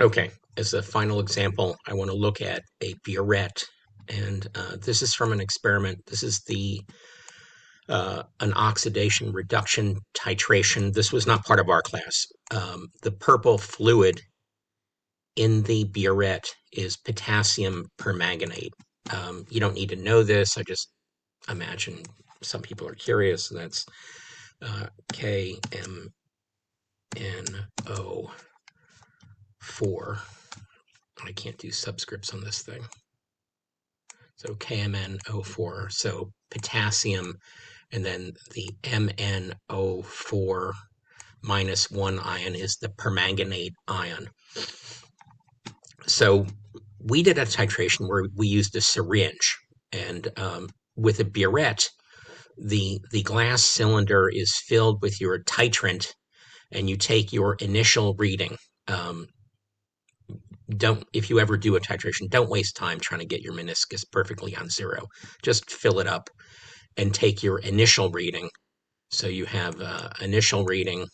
Okay, as a final example, I want to look at a burette, and this is from an experiment. This is the an oxidation reduction titration. This was not part of our class. The purple fluid in the burette is potassium permanganate. You don't need to know this. I just imagine some people are curious, and that's KMNO4. I can't do subscripts on this thing. So KMNO4. So potassium, and then the MnO4 minus 1 ion is the permanganate ion. So we did a titration where we used a syringe, and with a burette, the glass cylinder is filled with your titrant, and you take your initial reading. If you ever do a titration, don't waste time trying to get your meniscus perfectly on zero. Just fill it up and take your initial reading. So you have initial reading,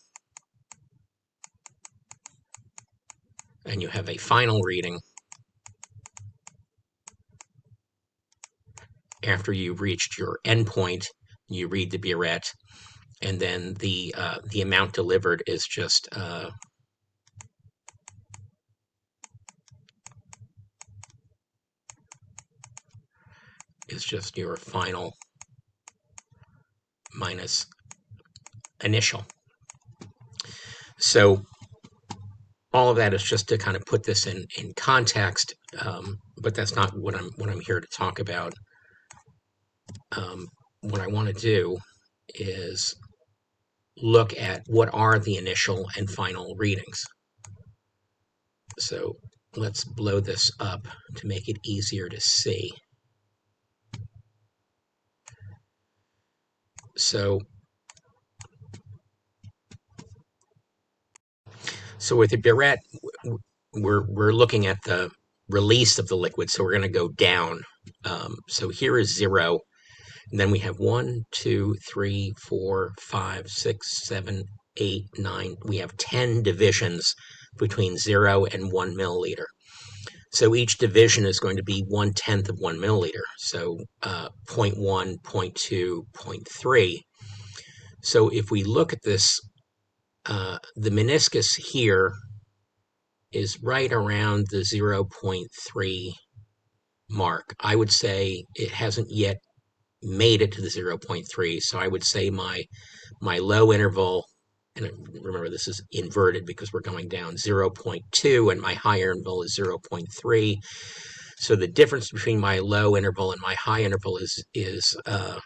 and you have a final reading after you've reached your endpoint. You read the burette, and then the amount delivered is just your final minus initial. So all of that is just to kind of put this in context, but that's not what I'm here to talk about. What I want to do is look at what are the initial and final readings. So let's blow this up to make it easier to see. So with the burette, we're looking at the release of the liquid, so we're going to go down. So here is 0, and then we have 1, 2, 3, 4, 5, 6, 7, 8, 9. We have 10 divisions between 0 and 1 milliliter. So each division is going to be 1/10 of 1 milliliter. So 0.1, 0.2, 0.3. So if we look at this, the meniscus here is right around the 0.3 mark. I would say it hasn't yet made it to the 0.3. So I would say my low interval, and remember this is inverted because we're going down, 0.2, and my high interval is 0.3. So the difference between my low interval and my high interval is 0.1,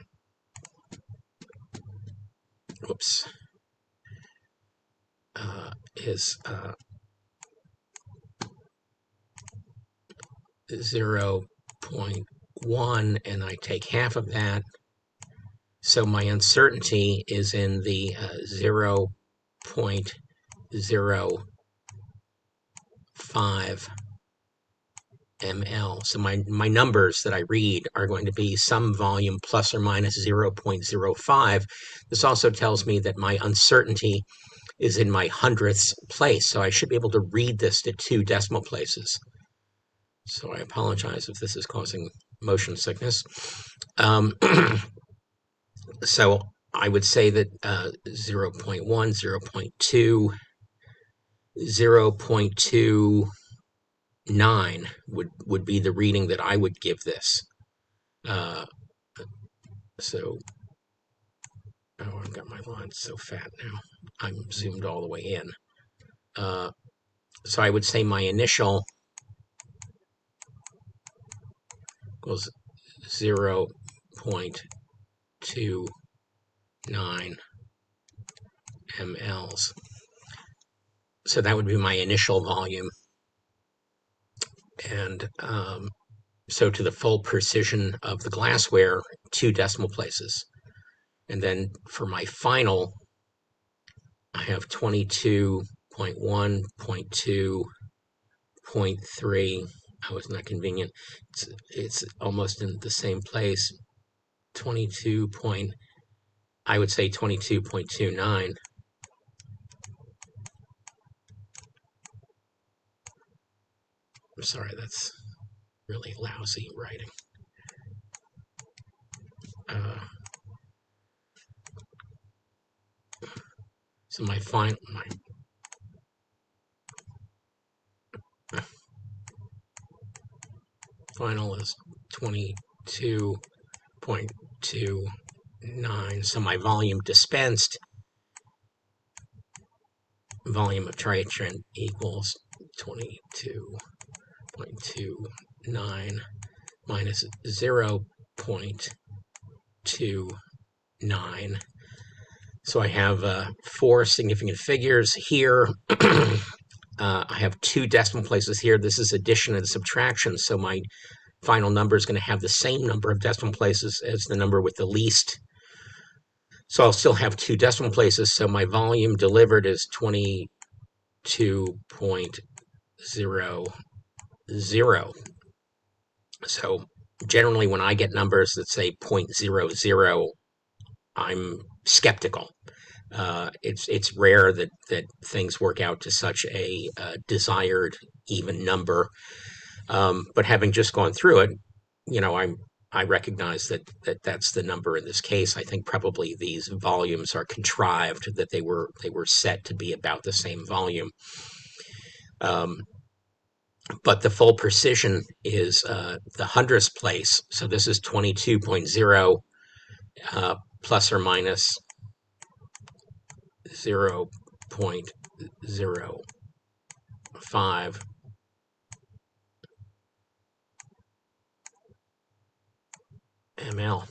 and I take half of that. So my uncertainty is in the 0.05 ml. So my numbers that I read are going to be some volume plus or minus 0.05. This also tells me that my uncertainty is in my hundredths place. So I should be able to read this to 2 decimal places. So I apologize if this is causing motion sickness. So I would say that 0.1, 0.2, 0.29 would be the reading that I would give this. So, oh, I've got my lines so fat now. I'm zoomed all the way in. So I would say my initial was 0.29 mLs. So that would be my initial volume. And so to the full precision of the glassware, 2 decimal places. And then for my final, I have 22.1, 0.2, 0.3. Oh, it's not convenient. It's almost in the same place. 22 point, I would say 22.29. I'm sorry, that's really lousy writing. So my final is 22.29. So my volume dispensed, volume of titration equals 22.29 minus 0.29. So I have 4 significant figures here. I have 2 decimal places here. This is addition and subtraction, so my final number is going to have the same number of decimal places as the number with the least. So I'll still have 2 decimal places, so my volume delivered is 22.00. So generally when I get numbers that say 0.00, I'm skeptical. It's rare that things work out to such a desired even number. But having just gone through it, I recognize that that's the number in this case. I think probably these volumes are contrived, that they were set to be about the same volume. But the full precision is the hundredths place. So this is 22.0 plus or minus 0.05 ml.